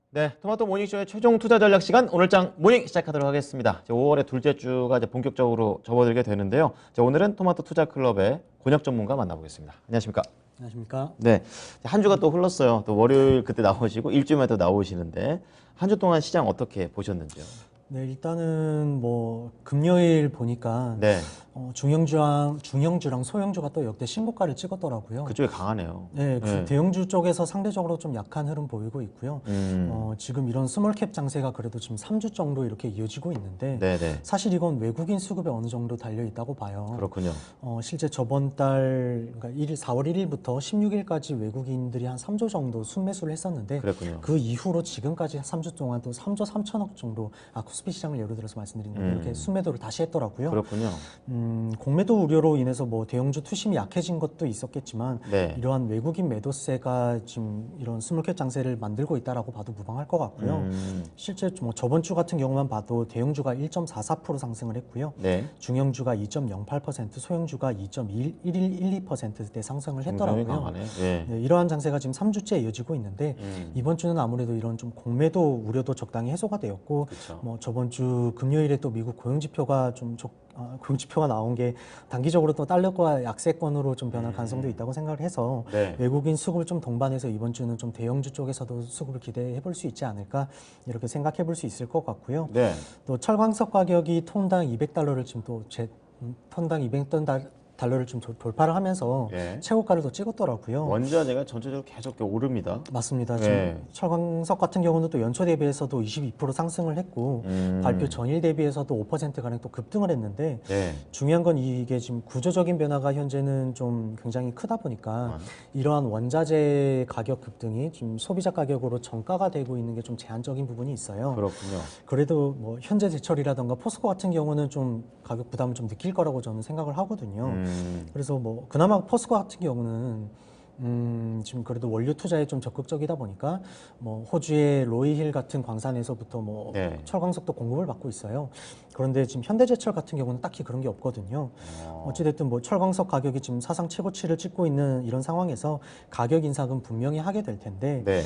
네, 토마토 모닝쇼의 최종 투자 전략 시간 오늘장 모닝 시작하도록 하겠습니다. 5월의 둘째 주가 이제 본격적으로 접어들게 되는데요. 오늘은 토마토 투자 클럽의 권혁 전문가 만나보겠습니다. 안녕하십니까? 안녕하십니까? 네, 한 주가 또 흘렀어요. 또 월요일 그때 나오시고 일주일마다 또 나오시는데 한 주 동안 시장 어떻게 보셨는지요? 네, 일단은 뭐 금요일 보니까 네, 중형주랑 소형주가 또 역대 신고가를 찍었더라고요. 그쪽이 강하네요. 네, 네. 대형주 쪽에서 상대적으로 좀 약한 흐름 보이고 있고요. 지금 이런 스몰캡 장세가 그래도 지금 3주 정도 이렇게 이어지고 있는데 네네. 사실 이건 외국인 수급에 어느 정도 달려 있다고 봐요. 그렇군요. 실제 저번 달 그러니까 4월 1일부터 16일까지 외국인들이 한 3조 정도 순매수를 했었는데 그랬군요. 그 이후로 지금까지 3주 동안 또 3조 3천억 정도 코스피 시장을 예로 들어서 말씀드린 건데 이렇게 순매도를 다시 했더라고요. 그렇군요. 공매도 우려로 인해서 뭐 대형주 투심이 약해진 것도 있었겠지만 네. 이러한 외국인 매도세가 지금 이런 스몰캡 장세를 만들고 있다라고 봐도 무방할 것 같고요. 실제 뭐 저번 주 같은 경우만 봐도 대형주가 1.44% 상승을 했고요. 네. 중형주가 2.08%, 소형주가 2.12%대 상승을 굉장히 했더라고요. 강하네. 네. 네, 이러한 장세가 지금 3주째 이어지고 있는데 이번 주는 아무래도 이런 좀 공매도 우려도 적당히 해소가 되었고 그쵸. 뭐 저번 주 금요일에 또 미국 고용지표가 고용지표가 나온 게 단기적으로 또 달러과 약세권으로 좀 변할 가능성도 있다고 생각을 해서 네. 외국인 수급을 좀 동반해서 이번 주는 좀 대형주 쪽에서도 수급을 기대해 볼 수 있지 않을까 이렇게 생각해 볼 수 있을 것 같고요. 네. 또 철광석 가격이 톤당 200달러를 지금 톤당 200달러를 좀 돌파를 하면서 예. 최고가를 또 찍었더라고요. 원자재가 전체적으로 계속 이렇게 오릅니다. 맞습니다. 네. 지금 철광석 같은 경우는 또 연초 대비해서도 22% 상승을 했고 발표 전일 대비해서도 5%가량 또 급등을 했는데 네. 중요한 건 이게 지금 구조적인 변화가 현재는 좀 굉장히 크다 보니까 이러한 원자재 가격 급등이 지금 소비자 가격으로 전가가 되고 있는 게 좀 제한적인 부분이 있어요. 그렇군요. 그래도 뭐 현재 제철이라던가 포스코 같은 경우는 좀 가격 부담을 좀 느낄 거라고 저는 생각을 하거든요. 그래서 뭐 그나마 포스코 같은 경우는 지금 그래도 원료 투자에 좀 적극적이다 보니까 뭐 호주의 로이힐 같은 광산에서부터 뭐 네. 철광석도 공급을 받고 있어요. 그런데 지금 현대제철 같은 경우는 딱히 그런 게 없거든요. 어찌됐든 뭐 철광석 가격이 지금 사상 최고치를 찍고 있는 이런 상황에서 가격 인상은 분명히 하게 될 텐데 네.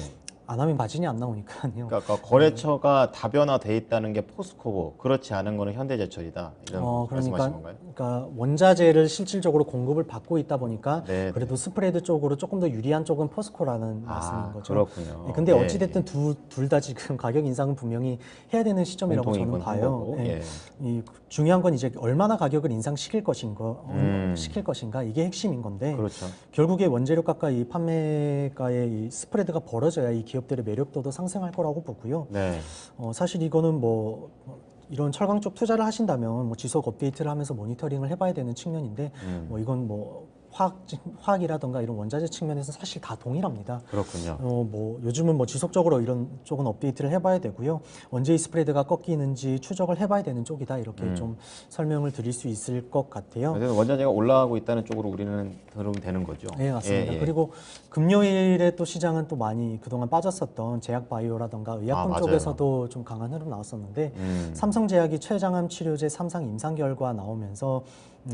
안 하면 마진이 안 나오니까요. 그러니까 거래처가 다변화돼 있다는 게 포스코고 그렇지 않은 거는 현대제철이다 이런 말씀하신 건가요? 그러니까 원자재를 실질적으로 공급을 받고 있다 보니까 네, 그래도 스프레드 쪽으로 조금 더 유리한 쪽은 포스코라는 말씀인 거죠. 그렇군요. 네, 근데 예, 어찌됐든 둘 다 지금 가격 인상은 분명히 해야 되는 시점이라고 공통인 저는 건한 봐요. 거고, 예. 예. 이 얼마나 가격을 얼마나 가격을 인상시킬 것인가 이게 핵심인 건데 그렇죠. 결국에 원재료값과 이 판매가의 이 스프레드가 벌어져야 이 기업들의 매력도도 상승할 거라고 보고요. 네. 사실 이거는 뭐 이런 철강 쪽 투자를 하신다면 뭐 지속 업데이트를 하면서 모니터링을 해봐야 되는 측면인데 뭐 이건 뭐 화학이라던가 이런 원자재 측면에서 사실 다 동일합니다. 그렇군요. 뭐 요즘은 뭐 지속적으로 이런 쪽은 업데이트를 해봐야 되고요. 언제 이 스프레드가 꺾이는지 추적을 해봐야 되는 쪽이다 이렇게 좀 설명을 드릴 수 있을 것 같아요. 그래서 원자재가 올라가고 있다는 쪽으로 우리는 들으면 되는 거죠. 네, 맞습니다. 예, 예. 그리고 금요일에 또 시장은 또 많이 그동안 빠졌었던 제약 바이오라던가 의약품 맞아요. 쪽에서도 좀 강한 흐름 나왔었는데 삼성제약이 췌장암 치료제 3상 임상 결과 나오면서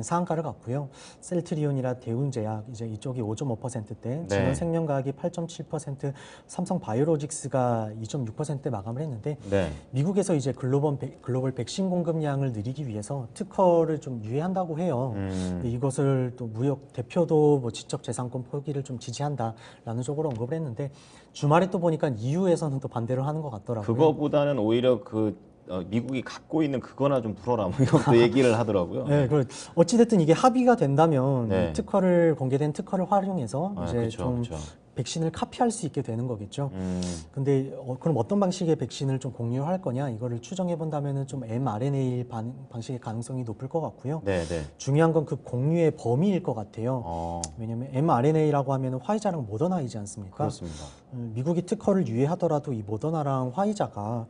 상한가를 갔고요. 셀트리온이라 대운제약 이제 이쪽이 5.5%대, 네. 진원생명과학이 8.7%, 삼성바이오로직스가 2.6%대 마감을 했는데 네. 미국에서 이제 글로벌 백신 공급량을 늘리기 위해서 특허를 좀 유예한다고 해요. 근데 이것을 또 무역 대표도 뭐 지적재산권 포기를 좀 지지한다라는 쪽으로 언급을 했는데 주말에 또 보니까 EU에서는 또 반대를 하는 것 같더라고요. 그거보다는 오히려 미국이 갖고 있는 그거나 좀 풀어라 뭐 이런 또 얘기를 하더라고요. 네, 어찌됐든 이게 합의가 된다면 네. 이 공개된 특허를 활용해서 이제 그쵸, 좀 그쵸. 백신을 카피할 수 있게 되는 거겠죠. 근데 그럼 어떤 방식의 백신을 좀 공유할 거냐 이거를 추정해 본다면은 좀 mRNA 방식의 가능성이 높을 것 같고요. 네, 네. 중요한 건 그 공유의 범위일 것 같아요. 왜냐하면 mRNA라고 하면 화이자랑 모더나이지 않습니까? 그렇습니다. 미국이 특허를 유예하더라도 이 모더나랑 화이자가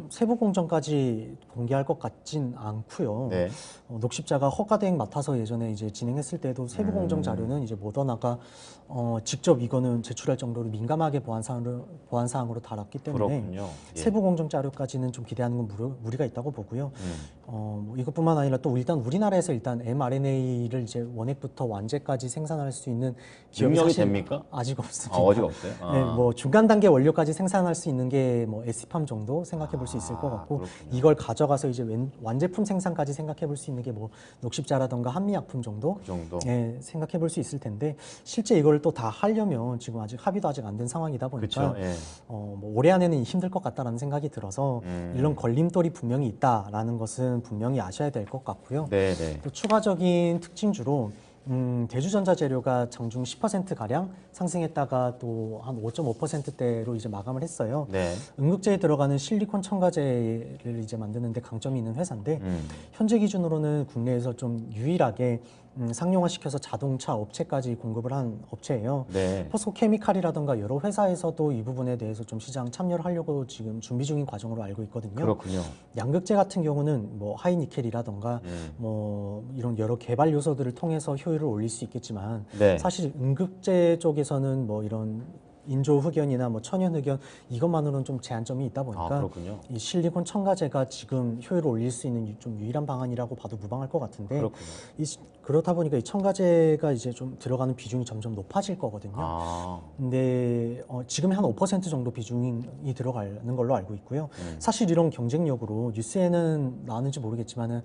세부 공정까지 공개할 것 같진 않고요. 네. 녹십자가 허가 대행 맡아서 예전에 이제 진행했을 때도 세부 공정 자료는 이제 모더나가 직접 이거는 제출할 정도로 민감하게 보안 사항으로 다뤘기 때문에 그렇군요. 예. 세부 공정 자료까지는 좀 기대하는 건 무리가 있다고 보고요. 뭐 이것뿐만 아니라 또 일단 우리나라에서 일단 mRNA를 이제 원액부터 완제까지 생산할 수 있는 기업이 능력이 사실 됩니까? 아직 없습니다. 아직 없어요? 네, 뭐 중간 단계 원료까지 생산할 수 있는 게 뭐 에스팜 정도 생각해 볼 수 있을 것 같고 그렇군요. 이걸 가져가서 이제 완제품 생산까지 생각해 볼 수 있는 게 뭐 녹십자라던가 한미약품 정도, 그 정도. 예, 생각해 볼 수 있을 텐데 실제 이걸 또 다 하려면 지금 아직 합의도 아직 안 된 상황이다 보니까 그렇죠. 예. 뭐 올해 안에는 힘들 것 같다라는 생각이 들어서 이런 걸림돌이 분명히 있다라는 것은 분명히 아셔야 될 것 같고요. 네, 네. 또 추가적인 특징주로 대주전자 재료가 장중 10% 가량 상승했다가 또 한 5.5%대로 이제 마감을 했어요. 네. 응급제에 들어가는 실리콘 첨가제를 이제 만드는데 강점이 있는 회사인데 현재 기준으로는 국내에서 좀 유일하게 상용화시켜서 자동차 업체까지 공급을 한 업체예요. 네. 포스코 케미칼이라던가 여러 회사에서도 이 부분에 대해서 좀 시장 참여를 하려고 지금 준비 중인 과정으로 알고 있거든요. 그렇군요. 양극재 같은 경우는 뭐 하이니켈이라던가 뭐 이런 여러 개발 요소들을 통해서 효율을 올릴 수 있겠지만 네. 사실 응급재 쪽에서는 뭐 이런 인조 흑연이나 뭐 천연 흑연 이것만으로는 좀 제한점이 있다 보니까 그렇군요. 이 실리콘 첨가제가 지금 효율을 올릴 수 있는 좀 유일한 방안이라고 봐도 무방할 것 같은데 그렇군요. 그렇다 보니까 이 첨가제가 이제 좀 들어가는 비중이 점점 높아질 거거든요. 아, 근데 지금 한 5% 정도 비중이 들어가는 걸로 알고 있고요. 사실 이런 경쟁력으로 뉴스에는 나왔는지 모르겠지만은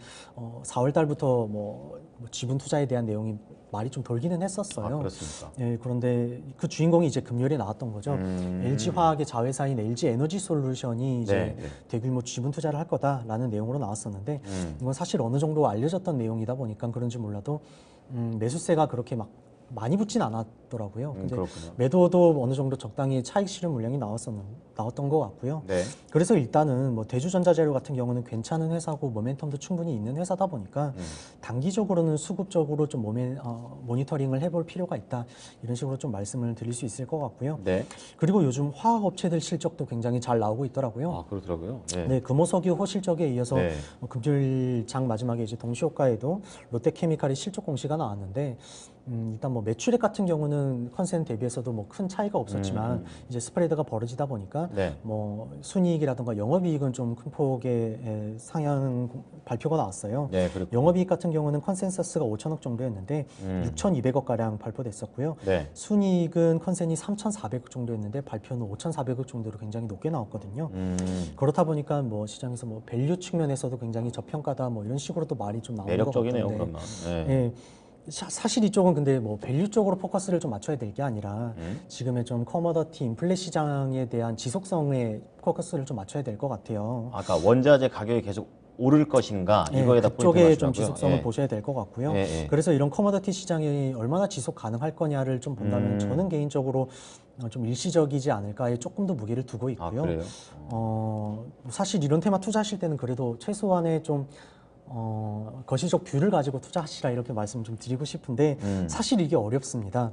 4월 달부터 뭐 지분 투자에 대한 내용이 말이 좀 돌기는 했었어요. 그렇습니까? 예, 그런데 그 주인공이 이제 금요일에 나왔던 거죠. LG 화학의 자회사인 LG 에너지 솔루션이 이제 네, 네. 대규모 지분 투자를 할 거다라는 내용으로 나왔었는데 이건 사실 어느 정도 알려졌던 내용이다 보니까 그런지 몰라도 매수세가 그렇게 막 많이 붙진 않았더라고요. 근데 그렇군요. 매도도 어느 정도 적당히 차익 실현 물량이 나왔던 것 같고요. 네. 그래서 일단은 뭐 대주전자재료 같은 경우는 괜찮은 회사고 모멘텀도 충분히 있는 회사다 보니까 단기적으로는 수급적으로 좀 모니터링을 해볼 필요가 있다 이런 식으로 좀 말씀을 드릴 수 있을 것 같고요. 네. 그리고 요즘 화학업체들 실적도 굉장히 잘 나오고 있더라고요. 그렇더라고요. 네. 네, 금호석유 호실적에 이어서 네. 금요일 장 마지막에 이제 동시효과에도 롯데케미칼이 실적 공시가 나왔는데 일단 뭐 매출액 같은 경우는 컨센 대비해서도 뭐 큰 차이가 없었지만 이제 스프레드가 벌어지다 보니까 네. 뭐 순이익이라든가 영업이익은 좀 큰 폭의 상향 발표가 나왔어요. 네, 그렇군요. 영업이익 같은 경우는 컨센서스가 5천억 정도였는데 6,200억 가량 발표됐었고요. 네. 순이익은 컨센이 3,400억 정도였는데 발표는 5,400억 정도로 굉장히 높게 나왔거든요. 그렇다 보니까 뭐 시장에서 뭐 밸류 측면에서도 굉장히 저평가다 뭐 이런 식으로도 말이 좀 나오는 것 매력적이네요, 같은데 그러면. 네. 예. 사실 이쪽은 근데 뭐 밸류 쪽으로 포커스를 좀 맞춰야 될 게 아니라 지금의 좀 커머더티 인플레 시장에 대한 지속성에 포커스를 좀 맞춰야 될 것 같아요. 아까 원자재 가격이 계속 오를 것인가 예, 이거에다 그쪽에 포인트 좀 맞추라고요. 지속성을 예. 보셔야 될 것 같고요. 예, 예. 그래서 이런 커머더티 시장이 얼마나 지속 가능할 거냐를 좀 본다면 저는 개인적으로 좀 일시적이지 않을까에 조금 더 무게를 두고 있고요. 그래요? 사실 이런 테마 투자하실 때는 그래도 최소한의 좀 거시적 뷰를 가지고 투자하시라 이렇게 말씀 좀 드리고 싶은데 사실 이게 어렵습니다.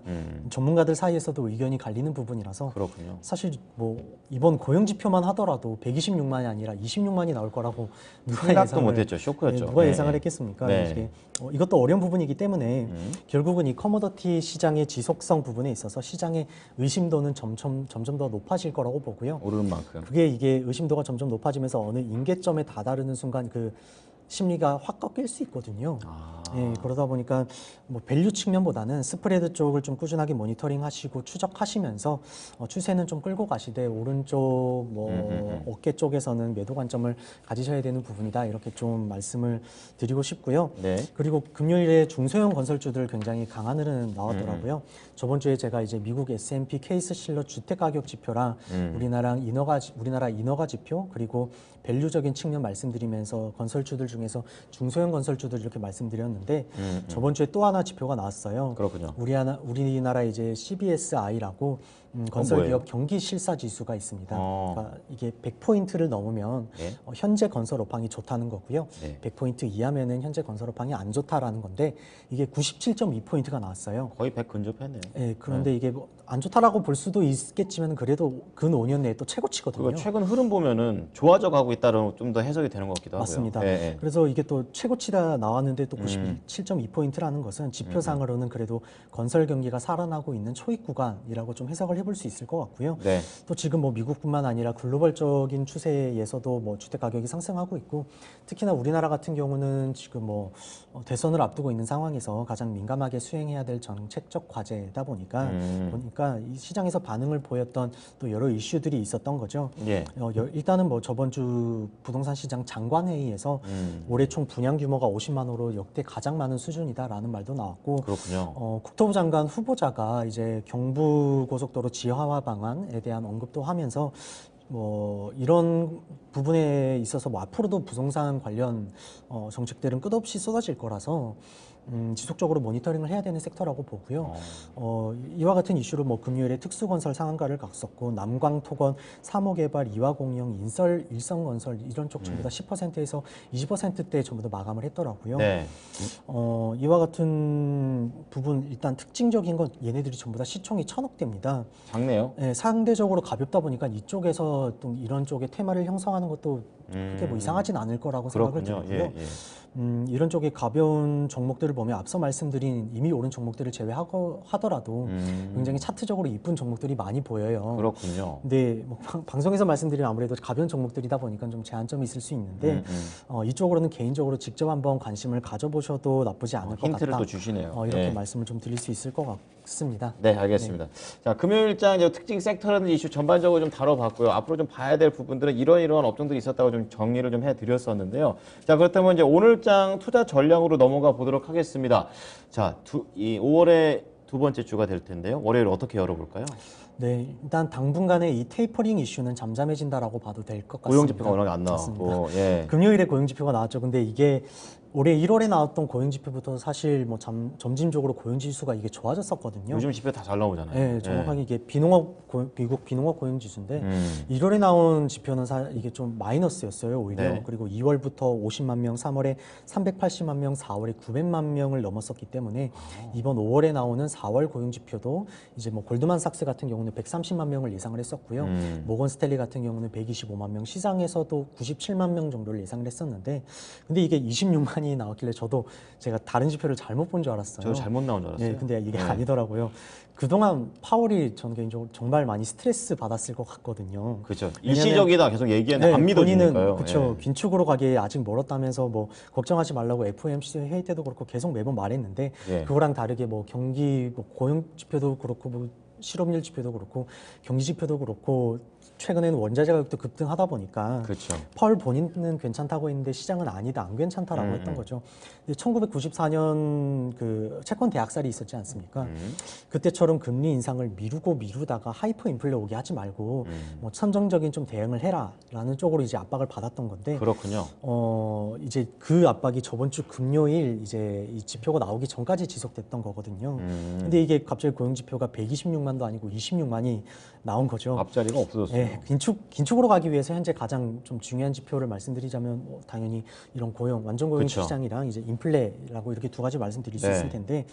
전문가들 사이에서도 의견이 갈리는 부분이라서 그렇군요. 사실 뭐 이번 고용 지표만 하더라도 126만이 아니라 26만이 나올 거라고 누가 생각도 못했죠. 쇼크였죠. 누가 네. 예상을 했겠습니까? 네. 이게, 이것도 어려운 부분이기 때문에 결국은 이 커머더티 시장의 지속성 부분에 있어서 시장의 의심도는 점점 더 높아질 거라고 보고요. 오르는 만큼. 이게 의심도가 점점 높아지면서 어느 임계점에 다다르는 순간 그 심리가 확 꺾일 수 있거든요. 예, 그러다 보니까 뭐 밸류 측면보다는 스프레드 쪽을 좀 꾸준하게 모니터링 하시고 추적하시면서 추세는 좀 끌고 가시되 오른쪽 뭐 어깨 쪽에서는 매도 관점을 가지셔야 되는 부분이다 이렇게 좀 말씀을 드리고 싶고요. 네. 그리고 금요일에 중소형 건설주들 굉장히 강한 흐름 나왔더라고요. 저번 주에 제가 이제 미국 S&P 케이스 실러 주택 가격 지표랑 우리나라 인허가 지표 그리고 밸류적인 측면 말씀드리면서 건설주들 중에 중에서 중소형 건설주들 이렇게 말씀드렸는데 저번 주에 또 하나 지표가 나왔어요. 그렇군요. 우리나라 이제 CBSI라고 건설기업 경기 실사 지수가 있습니다. 그러니까 이게 100포인트를 넘으면 네. 현재 건설 업황이 좋다는 거고요. 네. 100포인트 이하면은 현재 건설 업황이 안 좋다라는 건데 이게 97.2포인트가 나왔어요. 거의 100 근접했네요. 네, 그런데 이게 뭐 안 좋다라고 볼 수도 있겠지만 그래도 근 5년 내에 또 최고치거든요. 그리고 최근 흐름 보면은 좋아져 가고 있다는 좀 더 해석이 되는 것 같기도 하고요. 맞습니다. 예, 예. 그래서 이게 또 최고치다 나왔는데 또 97.2포인트라는 것은 지표상으로는 그래도 건설 경기가 살아나고 있는 초입 구간이라고 좀 해석을 해볼 수 있을 것 같고요. 네. 또 지금 뭐 미국뿐만 아니라 글로벌적인 추세에서도 뭐 주택 가격이 상승하고 있고 특히나 우리나라 같은 경우는 지금 뭐 대선을 앞두고 있는 상황에서 가장 민감하게 수행해야 될 정책적 과제다 보니까 이 시장에서 반응을 보였던 또 여러 이슈들이 있었던 거죠. 예. 일단은 뭐 저번 주 부동산 시장 장관회의에서 올해 총 분양 규모가 50만 호로 역대 가장 많은 수준이다라는 말도 나왔고 그렇군요. 국토부 장관 후보자가 이제 경부고속도로 지하화 방안에 대한 언급도 하면서 뭐 이런 부분에 있어서 뭐 앞으로도 부동산 관련 정책들은 끝없이 쏟아질 거라서 지속적으로 모니터링을 해야 되는 섹터라고 보고요. 이와 같은 이슈로 뭐 금요일에 특수건설 상한가를 갔었고 남광토건, 사모개발, 이화공영, 일성건설 이런 쪽 전부 다 10%에서 20%대 전부 다 마감을 했더라고요. 네. 이와 같은 부분 일단 특징적인 건 얘네들이 전부 다 시총이 1,000억대입니다. 작네요. 네, 상대적으로 가볍다 보니까 이쪽에서 또 이런 쪽의 테마를 형성하는 것도 그렇게 뭐 이상하진 않을 거라고 생각을 그렇군요. 들고요. 예, 예. 이런 쪽의 가벼운 종목들을 보면 앞서 말씀드린 이미 오른 종목들을 제외하더라도 굉장히 차트적으로 이쁜 종목들이 많이 보여요. 그렇군요. 근데 뭐 방송에서 말씀드리면 아무래도 가벼운 종목들이다 보니까 좀 제한점이 있을 수 있는데 이쪽으로는 개인적으로 직접 한번 관심을 가져보셔도 나쁘지 않을 것 같다. 힌트를 또 주시네요. 이렇게 예. 말씀을 좀 드릴 수 있을 것 같습니다. 네, 알겠습니다. 자, 금요일장 이제 특징 섹터라는 이슈 전반적으로 좀 다뤄봤고요. 앞으로 좀 봐야 될 부분들은 이러이러한 업종들이 있었다고 좀 정리를 좀 해드렸었는데요. 자, 그렇다면 이제 오늘장 투자 전략으로 넘어가 보도록 하겠습니다. 자, 이 5월의 두 번째 주가 될 텐데요. 월요일 어떻게 열어볼까요? 네, 일단 당분간의 이 테이퍼링 이슈는 잠잠해진다라고 봐도 될 것 같습니다. 고용지표가 워낙 안 맞습니다. 나왔고, 예. 금요일에 고용지표가 나왔죠. 근데 이게 올해 1월에 나왔던 고용지표부터 사실 뭐 점진적으로 고용지수가 이게 좋아졌었거든요. 요즘 지표 다 잘 나오잖아요. 네, 정확하게 이게 미국 비농업 고용지수인데 1월에 음. 나온 지표는 이게 좀 마이너스였어요 오히려. 네. 그리고 2월부터 50만 명, 3월에 380만 명, 4월에 900만 명을 넘었었기 때문에 이번 5월에 나오는 4월 고용지표도 이제 뭐 골드만삭스 같은 경우는 130만 명을 예상을 했었고요. 모건 스탠리 같은 경우는 125만 명, 시장에서도 97만 명 정도를 예상을 했었는데, 근데 이게 26만이 나왔길래 제가 다른 지표를 잘못 본 줄 알았어요. 저 잘못 나온 줄 알았어요. 네, 근데 이게 아니더라고요. 그동안 파월이 저는 개인적으로 정말 많이 스트레스 받았을 것 같거든요. 그렇죠. 왜냐면- 일시적이다 계속 얘기하는데 안 믿어지니까요. 그렇죠. 예. 긴축으로 가기에 아직 멀었다면서 뭐 걱정하지 말라고 FOMC 회의 때도 그렇고 계속 매번 말했는데 예. 그거랑 다르게 뭐 경기 뭐 고용 지표도 그렇고 뭐 실업률 지표도 그렇고 경기 지표도 그렇고 최근에는 원자재 가격도 급등하다 보니까 그렇죠. 펄 본인은 괜찮다고 했는데 시장은 아니다, 안 괜찮다라고 했던 거죠. 근데 1994년 그 채권 대학살이 있었지 않습니까? 그때처럼 금리 인상을 미루다가 하이퍼 인플레 오게 하지 말고 뭐 선정적인 좀 대응을 해라라는 쪽으로 이제 압박을 받았던 건데 그렇군요. 이제 그 압박이 저번 주 금요일 이제 이 지표가 나오기 전까지 지속됐던 거거든요. 근데 이게 갑자기 고용 지표가 126만도 아니고 26만이 나온 거죠. 앞자리가 없어졌어요. 네, 긴축으로 가기 위해서 현재 가장 좀 중요한 지표를 말씀드리자면 뭐 당연히 이런 완전 고용 그쵸. 시장이랑 이제 인플레라고 이렇게 두 가지 말씀드릴 수 네. 있을 텐데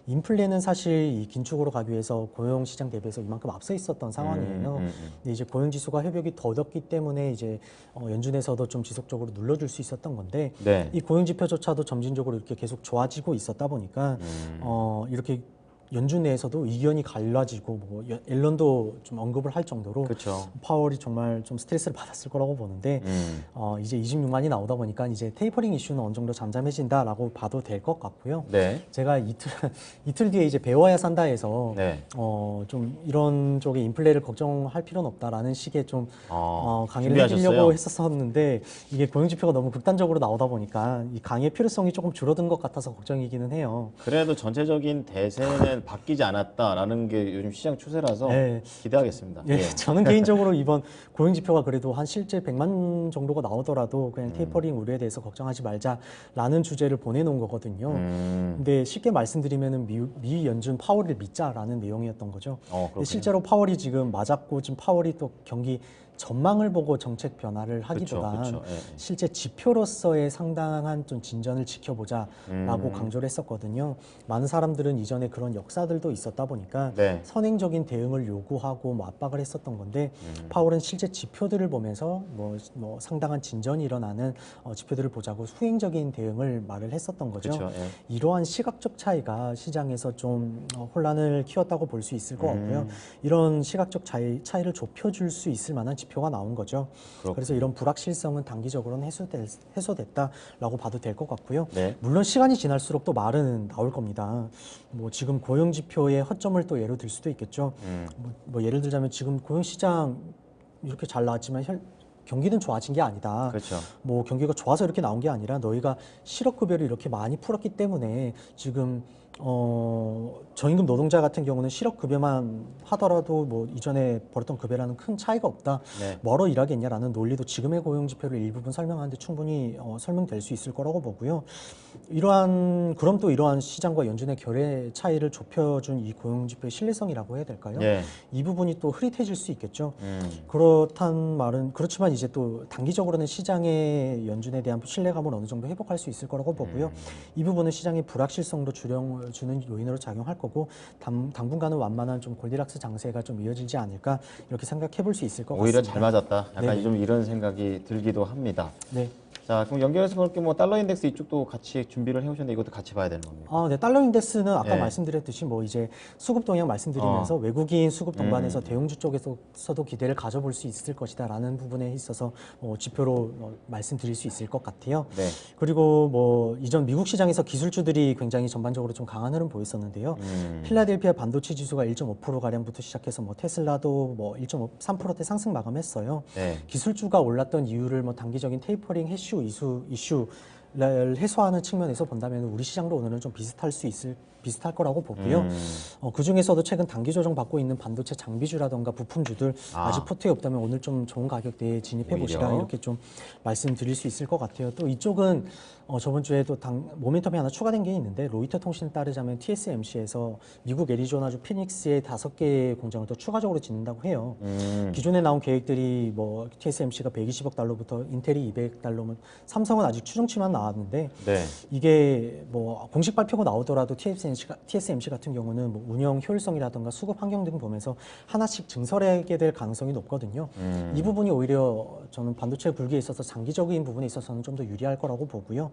인플레는 사실 이 긴축으로 가기 위해서 고용 시장 대비해서 이만큼 앞서 있었던 상황이에요. 근데 이제 고용 지수가 회복이 더뎠기 때문에 이제 연준에서도 좀 지속적으로 눌러줄 수 있었던 건데 네. 이 고용 지표조차도 점진적으로 이렇게 계속 좋아지고 있었다 보니까 이렇게 연준 내에서도 의견이 갈라지고 뭐 앨런도 좀 언급을 할 정도로 그렇죠. 파월이 정말 좀 스트레스를 받았을 거라고 보는데 이제 26만이 나오다 보니까 이제 테이퍼링 이슈는 어느 정도 잠잠해진다라고 봐도 될 것 같고요. 네. 제가 이틀 뒤에 이제 배워야 산다에서 네. 좀 이런 쪽에 인플레를 걱정할 필요는 없다라는 식의 좀 강의를 준비하셨어요? 해드리려고 했었는데 이게 고용 지표가 너무 극단적으로 나오다 보니까 이 강의의 필요성이 조금 줄어든 것 같아서 걱정이기는 해요. 그래도 전체적인 대세는 전까지 바뀌지 않았다라는 게 요즘 시장 추세라서 네. 기대하겠습니다. 예, 저는 개인적으로 이번 고용 지표가 그래도 한 실제 100만 정도가 나오더라도 그냥 테이퍼링 우려에 대해서 걱정하지 말자라는 주제를 보내놓은 거거든요. 근데 쉽게 말씀드리면은 미 연준 파월을 믿자라는 내용이었던 거죠. 근데 그렇군요. 실제로 파월이 지금 맞았고 지금 파월이 또 경기 전망을 보고 정책 변화를 하기보단 그쵸. 예, 예. 실제 지표로서의 상당한 좀 진전을 지켜보자라고 강조를 했었거든요. 많은 사람들은 이전에 그런 역사들도 있었다 보니까 네. 선행적인 대응을 요구하고 뭐 압박을 했었던 건데 파월은 실제 지표들을 보면서 뭐 상당한 진전이 일어나는 지표들을 보자고 수행적인 대응을 말을 했었던 거죠. 그쵸, 예. 이러한 시각적 차이가 시장에서 좀 혼란을 키웠다고 볼 수 있을 것 같고요. 이런 시각적 차이를 좁혀줄 수 있을 만한 지표가 나온 거죠. 그렇군요. 그래서 이런 불확실성은 단기적으로는 해소됐다라고 봐도 될 것 같고요. 네. 물론 시간이 지날수록 또 말은 나올 겁니다. 뭐 지금 고용 지표의 허점을 또 예로 들 수도 있겠죠. 뭐 예를 들자면 지금 고용 시장 이렇게 잘 나왔지만 경기는 좋아진 게 아니다. 그렇죠. 뭐 경기가 좋아서 이렇게 나온 게 아니라 너희가 실업급여를 이렇게 많이 풀었기 때문에 지금 저임금 노동자 같은 경우는 실업급여만 하더라도 뭐 이전에 벌었던 급여라는 큰 차이가 없다. 네. 뭐로 일하겠냐라는 논리도 지금의 고용 지표를 일부분 설명하는데 충분히 설명될 수 있을 거라고 보고요. 그럼 또 이러한 시장과 연준의 결의 차이를 좁혀준 이 고용 지표의 신뢰성이라고 해야 될까요? 예. 이 부분이 또 흐릿해질 수 있겠죠. 그렇지만 이제 또 단기적으로는 시장의 연준에 대한 신뢰감을 어느 정도 회복할 수 있을 거라고 보고요. 이 부분은 시장의 불확실성도 주는 요인으로 작용할 거고 당분간은 완만한 좀 골디락스 장세가 좀 이어지지 않을까 이렇게 생각해 볼 수 있을 것 오히려 같습니다. 잘 맞았다. 약간 네. 좀 이런 생각이 들기도 합니다. 네. 자, 그럼 연결해서 볼게 뭐 달러 인덱스 이쪽도 같이 준비를 해오셨는데 이것도 같이 봐야 되는 겁니다. 네, 달러 인덱스는 아까 네. 말씀드렸듯이 뭐 이제 수급 동향 말씀드리면서 외국인 수급 동반에서 대형주 쪽에서도 기대를 가져볼 수 있을 것이다라는 부분에 있어서 지표로 말씀드릴 수 있을 것 같아요. 네. 그리고 뭐 이전 미국 시장에서 기술주들이 굉장히 전반적으로 좀 강한 흐름 보였었는데요. 필라델피아 반도체 지수가 1.5% 가량부터 시작해서 뭐 테슬라도 뭐 1.3%대 상승 마감했어요. 네. 기술주가 올랐던 이유를 뭐 단기적인 테이퍼링 해슈 이슈를 해소하는 측면에서 본다면 우리 시장도 오늘은 좀 비슷할 거라고 보고요. 그 중에서도 최근 단기 조정 받고 있는 반도체 장비주라던가 부품주들 아직 포트에 없다면 오늘 좀 좋은 가격대에 진입해 보시라 오히려? 이렇게 좀 말씀드릴 수 있을 것 같아요. 또 이쪽은 저번 주에 또 모멘텀이 하나 추가된 게 있는데 로이터 통신에 따르자면 TSMC에서 미국 애리조나주 피닉스의 5개의 공장을 또 추가적으로 짓는다고 해요. 기존에 나온 계획들이 뭐 TSMC가 120억 달러부터 인텔이 200달러면 삼성은 아직 추정치만 나왔는데 네. 이게 뭐 공식 발표가 나오더라도 TSMC 같은 경우는 뭐 운영 효율성이라든가 수급 환경 등 보면서 하나씩 증설하게 될 가능성이 높거든요. 이 부분이 오히려 저는 반도체 굴기에 있어서 장기적인 부분에 있어서는 좀 더 유리할 거라고 보고요.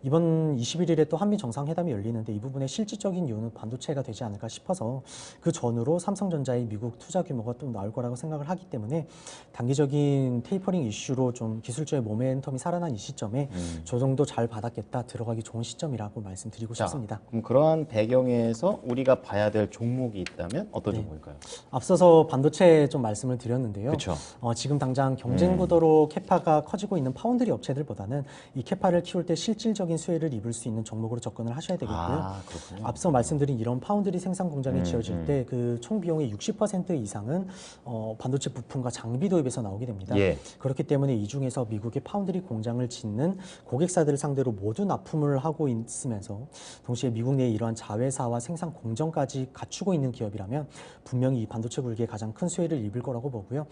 이번 21일에 또 한미 정상회담이 열리는데 이 부분의 실질적인 이유는 반도체가 되지 않을까 싶어서 그 전후로 삼성전자의 미국 투자 규모가 또 나올 거라고 생각을 하기 때문에 단기적인 테이퍼링 이슈로 좀 기술주의 모멘텀이 살아난 이 시점에 조정도 잘 받았겠다 들어가기 좋은 시점이라고 말씀드리고 자, 싶습니다. 그럼 그러한 배경에서 우리가 봐야 될 종목이 있다면 어떤 종목일까요? 앞서서 반도체 좀 말씀을 드렸는데요. 그렇죠. 지금 당장 경쟁 구도로 캐파가 커지고 있는 파운드리 업체들보다는 이 캐파를 키울 때 실질적인 수혜를 입을 수 있는 종목으로 접근을 하셔야 되겠고요. 그렇군요. 앞서 말씀드린 이런 파운드리 생산 공장이 지어질 때 그 총 비용의 60% 이상은 반도체 부품과 장비 도입에서 나오게 됩니다. 예. 그렇기 때문에 이 중에서 미국의 파운드리 공장을 짓는 고객사들을 상대로 모두 납품을 하고 있으면서 동시에 미국 내에 이러한 자회사와 생산 공정까지 갖추고 있는 기업이라면 분명히 이 반도체 굴기에 가장 큰 수혜를 입을 거라고 보고요.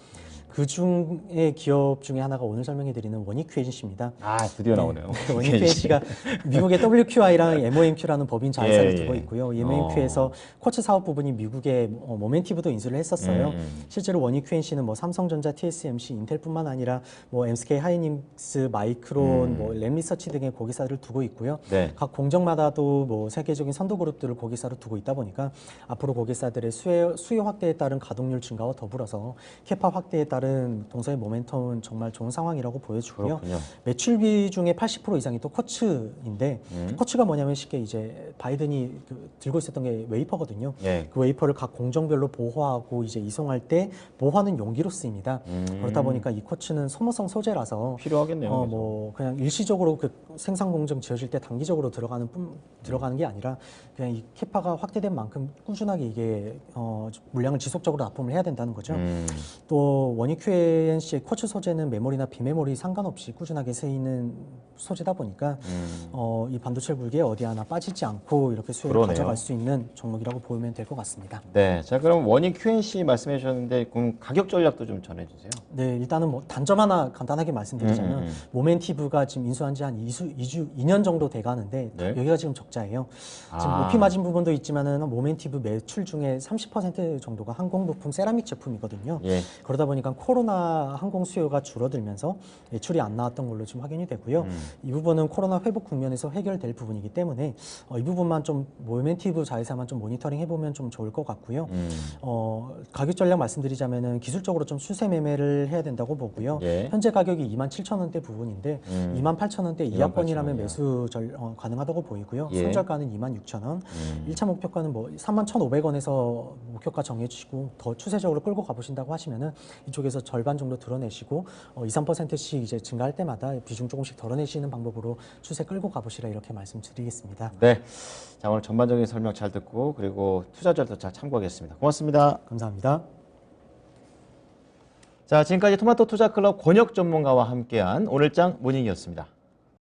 그 중에 기업 중에 하나가 오늘 설명해드리는 원익QNC입니다. 드디어 나오네요. 원익QNC가 미국의 WQI랑 MOMQ라는 법인 자회사를 두고 있고요. MOMQ에서 쿼츠 사업 부분이 미국의 모멘티브도 인수를 했었어요. 실제로 원익QNC는 뭐 삼성전자, TSMC, 인텔뿐만 아니라 뭐 MSK 하이닉스, 마이크론, 뭐 램리서치 등의 고객사들을 두고 있고요. 네. 각 공정마다도 뭐 세계적인 선도 그룹들을 고객사로 두고 있다 보니까 앞으로 고객사들의 수요 확대에 따른 가동률 증가와 더불어서 캐파 확대에 따른 동서의 모멘텀은 정말 좋은 상황이라고 보여주고요. 그렇군요. 매출비 중에 80% 이상이 또 쿼츠인데 쿼츠가 뭐냐면 쉽게 이제 바이든이 들고 있었던 게 웨이퍼거든요. 예. 그 웨이퍼를 각 공정별로 보호하고 이제 이송할 때 보호하는 용기로 쓰입니다. 그렇다 보니까 이 쿼츠는 소모성 소재라서 필요하겠네요. 뭐 그냥 일시적으로 그 생산 공정 지어질 때 단기적으로 들어가는 게 아니라 그냥 이 캐파가 확대된 만큼 꾸준하게 이게 물량을 지속적으로 납품을 해야 된다는 거죠. 또 원익 QNC의 쿼츠 소재는 메모리나 비메모리 상관없이 꾸준하게 쓰이는 소재다 보니까 이 반도체 굴기에 어디 하나 빠지지 않고 이렇게 수요를 그러네요. 가져갈 수 있는 종목이라고 보면 될 것 같습니다. 네, 자 그럼 원익 QNC 말씀해 주셨는데 그럼 가격 전략도 좀 전해주세요. 네, 일단은 뭐 단점 하나 간단하게 말씀드리자면 모멘티브가 지금 인수한 지 한 2년 정도 돼가는데 네. 여기가 지금 적자예요. 지금 아. 오피 마진 부분도 있지만은 모멘티브 매출 중에 30% 정도가 항공 부품 세라믹 제품이거든요. 예. 그러다 보니까 코로나 항공 수요가 줄어들면서 매출이 안 나왔던 걸로 지금 확인이 되고요. 이 부분은 코로나 회복 국면에서 해결될 부분이기 때문에 이 부분만 좀 모멘티브 자회사만 좀 모니터링 해보면 좀 좋을 것 같고요. 가격 전략 말씀드리자면은 기술적으로 좀 수세 매매를 해야 된다고 보고요. 예. 현재 가격이 27,000원대 부분인데 28,000원대 이하권이라면 28,000원 이하. 매수 가능하다고 보이고요. 예. 선절가는 26,000원, 1차 목표가는 뭐 31,500원에서 목표가 정해주시고 더 추세적으로 끌고 가보신다고 하시면은 이쪽에서 절반 정도 드러내시고 2, 3%씩 이제 증가할 때마다 비중 조금씩 덜어내시는 방법으로 추세 끌고 가보시라 이렇게 말씀드리겠습니다. 네, 자 오늘 전반적인 설명 잘 듣고 그리고 투자 전략도 잘 참고하겠습니다. 고맙습니다. 감사합니다. 자 지금까지 토마토 투자 클럽 권혁 전문가와 함께한 오늘장 모닝이었습니다.